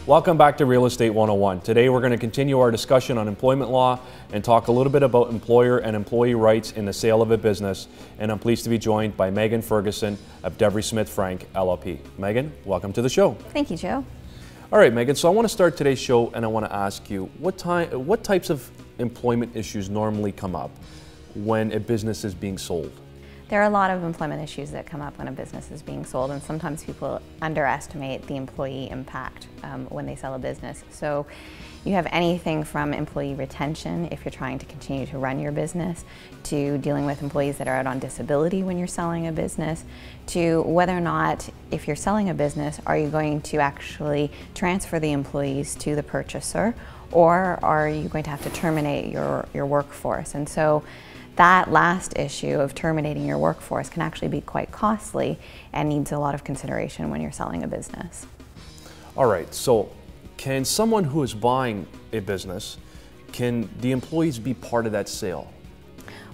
Welcome back to Real Estate 101. Today we're going to continue our discussion on employment law and talk a little bit about employer and employee rights in the sale of a business. And I'm pleased to be joined by Megan Ferguson of Devery Smith Frank LLP. Megan, welcome to the show. Thank you, Joe. All right, Megan, so I want to start today's show and I want to ask you, what types of employment issues normally come up when a business is being sold? There are a lot of employment issues that come up when a business is being sold, and sometimes people underestimate the employee impact when they sell a business. So you have anything from employee retention, if you're trying to continue to run your business, to dealing with employees that are out on disability when you're selling a business, to whether or not, if you're selling a business, are you going to actually transfer the employees to the purchaser, or are you going to have to terminate your workforce? And so that last issue of terminating your workforce can actually be quite costly and needs a lot of consideration when you're selling a business. All right, so can someone who is buying a business, can the employees be part of that sale?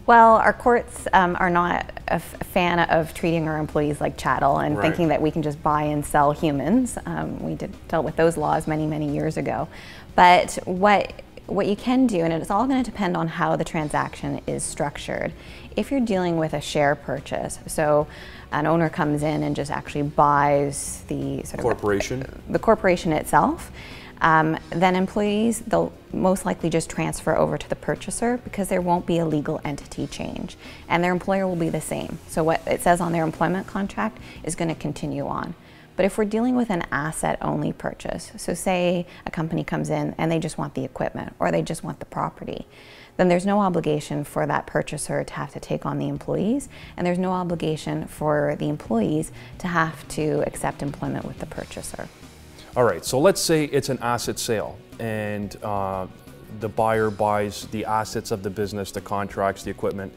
Well, our courts are not a fan of treating our employees like chattel and thinking that we can just buy and sell humans. We dealt with those laws many, many years ago. But what you can do, and it's all going to depend on how the transaction is structured. If you're dealing with a share purchase, so an owner comes in and just actually buys the corporation itself, then employees, they'll most likely just transfer over to the purchaser because there won't be a legal entity change, and their employer will be the same. So what it says on their employment contract is going to continue on. But if we're dealing with an asset-only purchase, so say a company comes in and they just want the equipment or they just want the property, then there's no obligation for that purchaser to have to take on the employees, and there's no obligation for the employees to have to accept employment with the purchaser. All right, so let's say it's an asset sale and the buyer buys the assets of the business, the contracts, the equipment.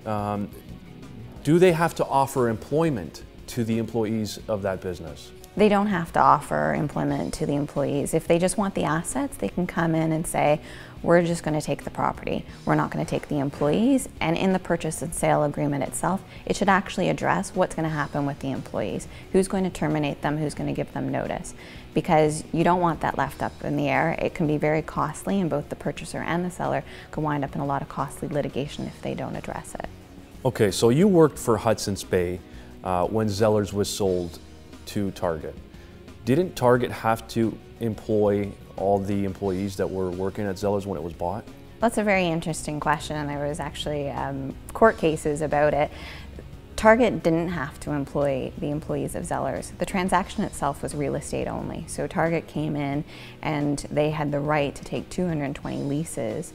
Do they have to offer employment to the employees of that business? They don't have to offer employment to the employees. If they just want the assets, they can come in and say, we're just going to take the property. We're not going to take the employees. And in the purchase and sale agreement itself, it should actually address what's going to happen with the employees. Who's going to terminate them? Who's going to give them notice? Because you don't want that left up in the air. It can be very costly, and both the purchaser and the seller could wind up in a lot of costly litigation if they don't address it. Okay, so you worked for Hudson's Bay when Zellers was sold to Target. Didn't Target have to employ all the employees that were working at Zellers when it was bought? That's a very interesting question, and there was actually court cases about it. Target didn't have to employ the employees of Zellers. The transaction itself was real estate only. So Target came in and they had the right to take 220 leases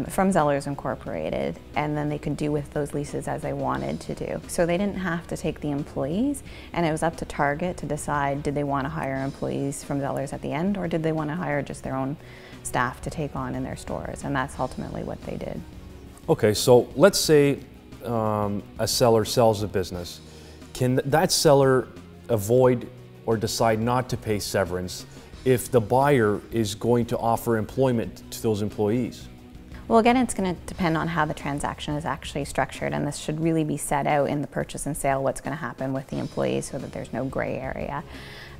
from Zellers Incorporated, and then they could do with those leases as they wanted to do. So they didn't have to take the employees, and it was up to Target to decide, did they want to hire employees from Zellers at the end, or did they want to hire just their own staff to take on in their stores, and that's ultimately what they did. Okay, so let's say a seller sells a business. Can that seller avoid or decide not to pay severance if the buyer is going to offer employment to those employees? Well, again, it's going to depend on how the transaction is actually structured, and this should really be set out in the purchase and sale, what's going to happen with the employees so that there's no gray area.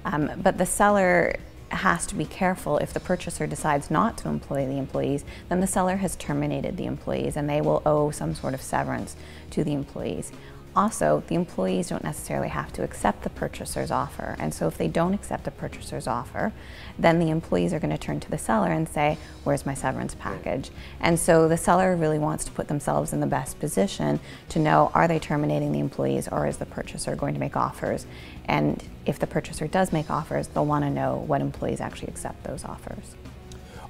But the seller has to be careful. If the purchaser decides not to employ the employees, then the seller has terminated the employees, and they will owe some sort of severance to the employees. Also, the employees don't necessarily have to accept the purchaser's offer, and so if they don't accept the purchaser's offer, then the employees are going to turn to the seller and say, where's my severance package? And so the seller really wants to put themselves in the best position to know, are they terminating the employees, or is the purchaser going to make offers? And if the purchaser does make offers, they'll want to know what employees actually accept those offers.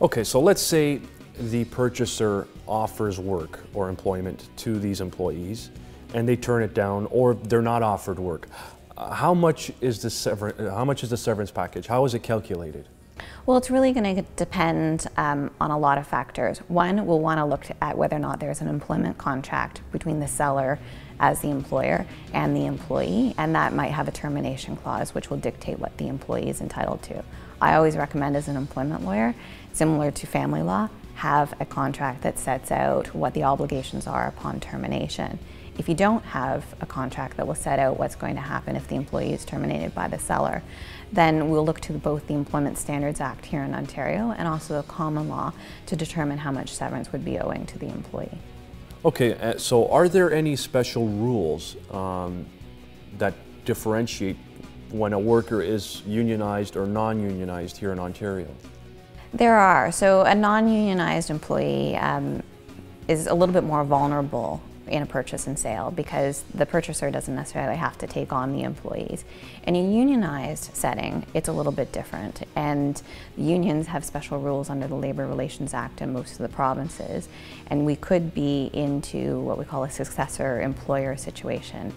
Okay, so let's say the purchaser offers work or employment to these employees, and they turn it down, or they're not offered work. How much is the severance package? How is it calculated? Well, it's really going to depend on a lot of factors. One, we'll want to look at whether or not there's an employment contract between the seller as the employer and the employee, and that might have a termination clause which will dictate what the employee is entitled to. I always recommend as an employment lawyer, similar to family law, have a contract that sets out what the obligations are upon termination. If you don't have a contract that will set out what's going to happen if the employee is terminated by the seller, then we'll look to both the Employment Standards Act here in Ontario and also the common law to determine how much severance would be owing to the employee. Okay, so are there any special rules that differentiate when a worker is unionized or non-unionized here in Ontario? There are. So a non-unionized employee is a little bit more vulnerable in a purchase and sale because the purchaser doesn't necessarily have to take on the employees. In a unionized setting, it's a little bit different, and unions have special rules under the Labour Relations Act in most of the provinces, and we could be into what we call a successor employer situation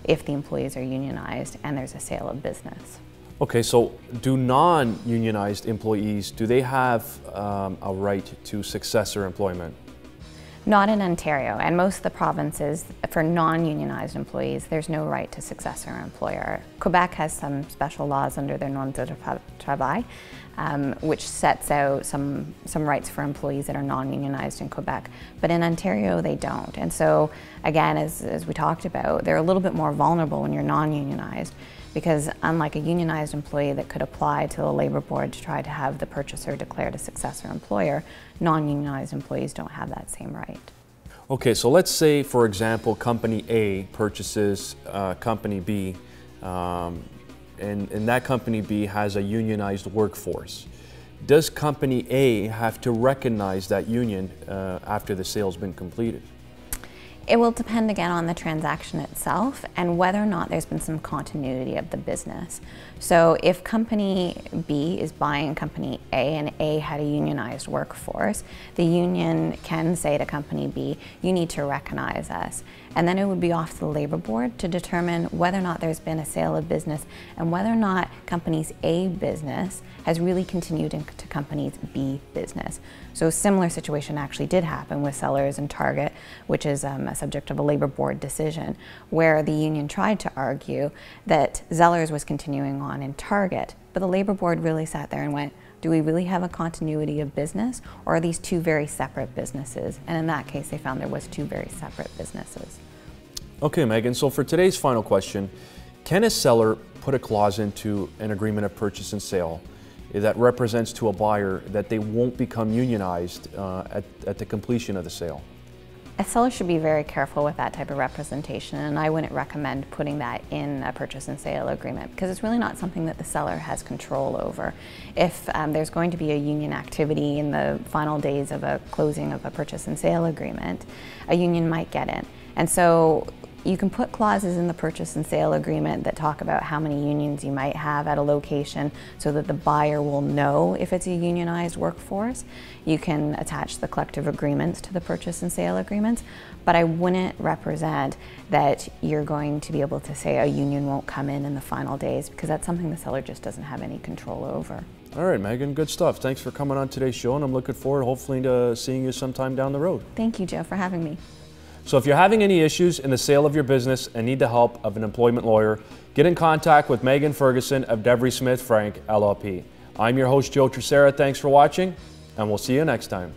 if the employees are unionized and there's a sale of business. Okay, so do non-unionized employees, do they have a right to successor employment? Not in Ontario, and most of the provinces, for non-unionized employees, there's no right to successor employer. Quebec has some special laws under their nom de travail, which sets out some rights for employees that are non-unionized in Quebec, but in Ontario they don't. And so, again, as we talked about, they're a little bit more vulnerable when you're non-unionized, because unlike a unionized employee that could apply to the Labour Board to try to have the purchaser declared a successor employer, non-unionized employees don't have that same right. Okay, so let's say, for example, Company A purchases Company B, and that Company B has a unionized workforce. Does Company A have to recognize that union after the sale's been completed? It will depend again on the transaction itself and whether or not there's been some continuity of the business. So if Company B is buying Company A and A had a unionized workforce, the union can say to Company B, you need to recognize us. And then it would be off to the Labour Board to determine whether or not there's been a sale of business and whether or not Company's A business has really continued into Company's B business. So a similar situation actually did happen with Sellers and Target, which is a subject of a Labour Board decision, where the union tried to argue that Zellers was continuing on in Target, but the Labour Board really sat there and went, do we really have a continuity of business, or are these two very separate businesses? And in that case, they found there was two very separate businesses. Okay, Megan, so for today's final question, can a seller put a clause into an agreement of purchase and sale that represents to a buyer that they won't become unionized at the completion of the sale? A seller should be very careful with that type of representation, and I wouldn't recommend putting that in a purchase and sale agreement because it's really not something that the seller has control over. If there's going to be a union activity in the final days of a closing of a purchase and sale agreement, a union might get in. And so you can put clauses in the purchase and sale agreement that talk about how many unions you might have at a location so that the buyer will know if it's a unionized workforce. You can attach the collective agreements to the purchase and sale agreements, but I wouldn't represent that you're going to be able to say a union won't come in the final days, because that's something the seller just doesn't have any control over. All right, Megan, good stuff. Thanks for coming on today's show, and I'm looking forward hopefully to seeing you sometime down the road. Thank you, Joe, for having me. So if you're having any issues in the sale of your business and need the help of an employment lawyer, get in contact with Megan Ferguson of Devery Smith Frank LLP. I'm your host, Joe Tresera. Thanks for watching, and we'll see you next time.